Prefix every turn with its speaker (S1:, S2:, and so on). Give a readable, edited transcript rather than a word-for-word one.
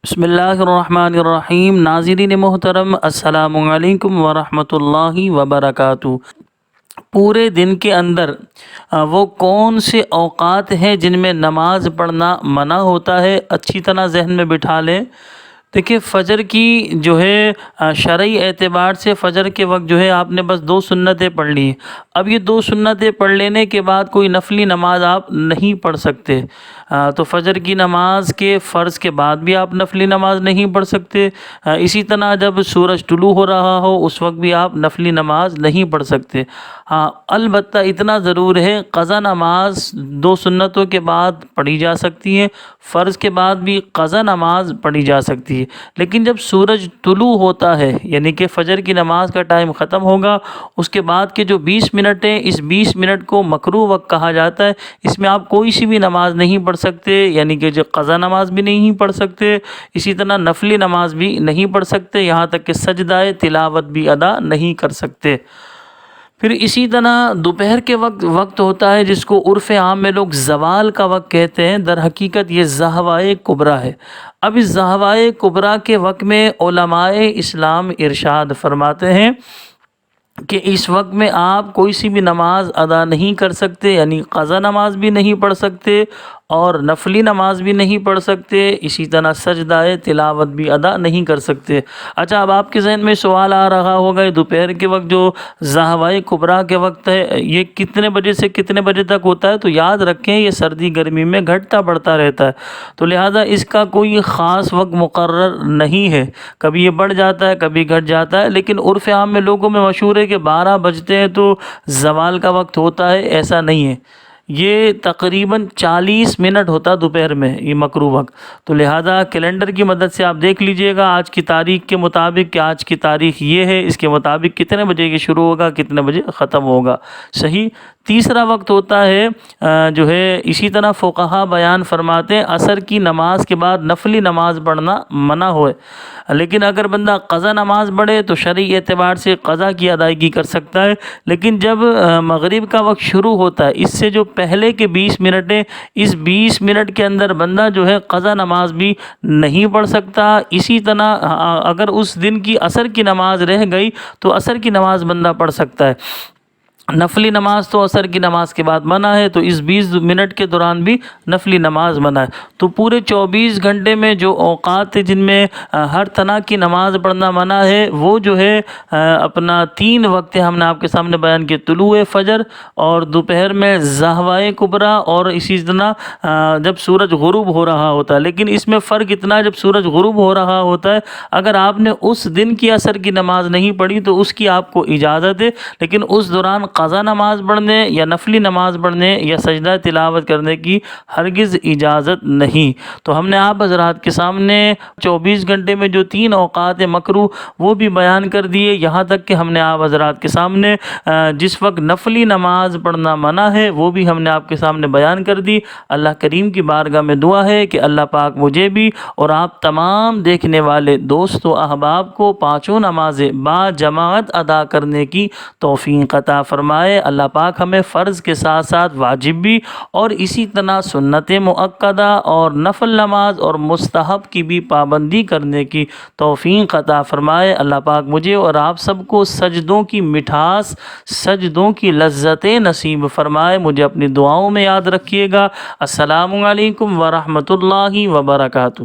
S1: بسم اللہ الرحمن الرحیم۔ ناظرین محترم، السلام علیکم ورحمۃ اللہ وبرکاتہ۔ پورے دن کے اندر وہ کون سے اوقات ہیں جن میں نماز پڑھنا منع ہوتا ہے، اچھی طرح ذہن میں بٹھا لیں۔ دیکھیں، فجر کی جو ہے شرعی اعتبار سے فجر کے وقت جو ہے آپ نے بس 2 سنتیں پڑھ لی ہیں۔ اب یہ 2 سنتیں پڑھ لینے کے بعد کوئی نفلی نماز آپ نہیں پڑھ سکتے۔ تو فجر کی نماز کے فرض کے بعد بھی آپ نفلی نماز نہیں پڑھ سکتے۔ اسی طرح جب سورج طلوع ہو رہا ہو اس وقت بھی آپ نفلی نماز نہیں پڑھ سکتے۔ ہاں، البتہ اتنا ضرور ہے، قضا نماز 2 سنتوں کے بعد پڑھی جا سکتی ہے، فرض کے بعد بھی قضا نماز پڑھی جا سکتی ہے۔ لیکن جب سورج طلوع ہوتا ہے، یعنی کہ فجر کی نماز کا ٹائم ختم ہوگا، اس کے بعد کے جو 20 منٹ ہیں، اس 20 منٹ کو مکروہ وقت کہا جاتا ہے۔ اس میں آپ کوئی سی بھی نماز نہیں پڑھ سکتے، یعنی کہ جو قضا نماز بھی نہیں پڑھ سکتے، اسی طرح نفلی نماز بھی نہیں پڑھ سکتے، یہاں تک کہ سجدہ تلاوت بھی ادا نہیں کر سکتے۔ پھر اسی طرح دوپہر کے وقت ہوتا ہے، جس کو عرف عام میں لوگ زوال کا وقت کہتے ہیں، در حقیقت یہ زہوائے کبریٰ ہے۔ اب اس زہوائے کبریٰ کے وقت میں علماء اسلام ارشاد فرماتے ہیں کہ اس وقت میں آپ کوئی سی بھی نماز ادا نہیں کر سکتے، یعنی قضا نماز بھی نہیں پڑھ سکتے اور نفلی نماز بھی نہیں پڑھ سکتے، اسی طرح سجدہ تلاوت بھی ادا نہیں کر سکتے۔ اچھا، اب آپ کے ذہن میں سوال آ رہا ہوگا، یہ دوپہر کے وقت جو زہوائے کبریٰ کے وقت ہے، یہ کتنے بجے سے کتنے بجے تک ہوتا ہے؟ تو یاد رکھیں، یہ سردی گرمی میں گھٹتا بڑھتا رہتا ہے، تو لہٰذا اس کا کوئی خاص وقت مقرر نہیں ہے، کبھی یہ بڑھ جاتا ہے کبھی گھٹ جاتا ہے، لیکن عرف عام میں لوگوں میں مشہور ہے کہ 12 بجتے ہیں تو زوال کا وقت ہوتا ہے، ایسا نہیں ہے۔ یہ تقریباً 40 منٹ ہوتا دوپہر میں، یہ مکروہ وقت۔ تو لہٰذا کیلنڈر کی مدد سے آپ دیکھ لیجئے گا آج کی تاریخ کے مطابق کہ آج کی تاریخ یہ ہے، اس کے مطابق کتنے بجے یہ شروع ہوگا، کتنے بجے ختم ہوگا۔ صحیح۔ تیسرا وقت ہوتا ہے جو ہے، اسی طرح فقہا بیان فرماتے ہیں عصر کی نماز کے بعد نفلی نماز پڑھنا منع ہوئے، لیکن اگر بندہ قضا نماز پڑھے تو شرعی اعتبار سے قضا کی ادائیگی کر سکتا ہے۔ لیکن جب مغرب کا وقت شروع ہوتا ہے، اس سے جو پہلے کے 20 منٹ ہیں، اس 20 منٹ کے اندر بندہ جو ہے قضا نماز بھی نہیں پڑھ سکتا۔ اسی طرح اگر اس دن کی عصر کی نماز رہ گئی تو عصر کی نماز بندہ پڑھ سکتا ہے۔ نفلی نماز تو عصر کی نماز کے بعد منع ہے، تو اس 20 منٹ کے دوران بھی نفلی نماز منع ہے۔ تو پورے 24 گھنٹے میں جو اوقات ہیں جن میں ہر طرح کی نماز پڑھنا منع ہے، وہ جو ہے اپنا 3 وقت ہم نے آپ کے سامنے بیان کیے: طلوع فجر، اور دوپہر میں زہوائے کبریٰ، اور اسی طرح جب سورج غروب ہو رہا ہوتا ہے۔ لیکن اس میں فرق اتنا ہے، جب سورج غروب ہو رہا ہوتا ہے، اگر آپ نے اس دن کی عصر کی نماز نہیں پڑھی تو اس کی آپ کو اجازت ہے، لیکن اس دوران قضا نماز پڑھنے یا نفلی نماز پڑھنے یا سجدہ تلاوت کرنے کی ہرگز اجازت نہیں۔ تو ہم نے آپ حضرات کے سامنے 24 گھنٹے میں جو 3 اوقات مکروہ وہ بھی بیان کر دیے، یہاں تک کہ ہم نے آپ حضرات کے سامنے جس وقت نفلی نماز پڑھنا منع ہے وہ بھی ہم نے آپ کے سامنے بیان کر دی۔ اللہ کریم کی بارگاہ میں دعا ہے کہ اللہ پاک مجھے بھی اور آپ تمام دیکھنے والے دوست و احباب کو 5 نمازیں با جماعت ادا کرنے کی توفیق عطا فرمائے۔ اللہ پاک ہمیں فرض کے ساتھ ساتھ واجب بھی اور اسی طرح سنت مؤکدہ اور نفل نماز اور مستحب کی بھی پابندی کرنے کی توفیق عطا فرمائے۔ اللہ پاک مجھے اور آپ سب کو سجدوں کی مٹھاس، سجدوں کی لذتیں نصیب فرمائے۔ مجھے اپنی دعاؤں میں یاد رکھیے گا۔ السلام علیکم ورحمۃ اللہ وبرکاتہ۔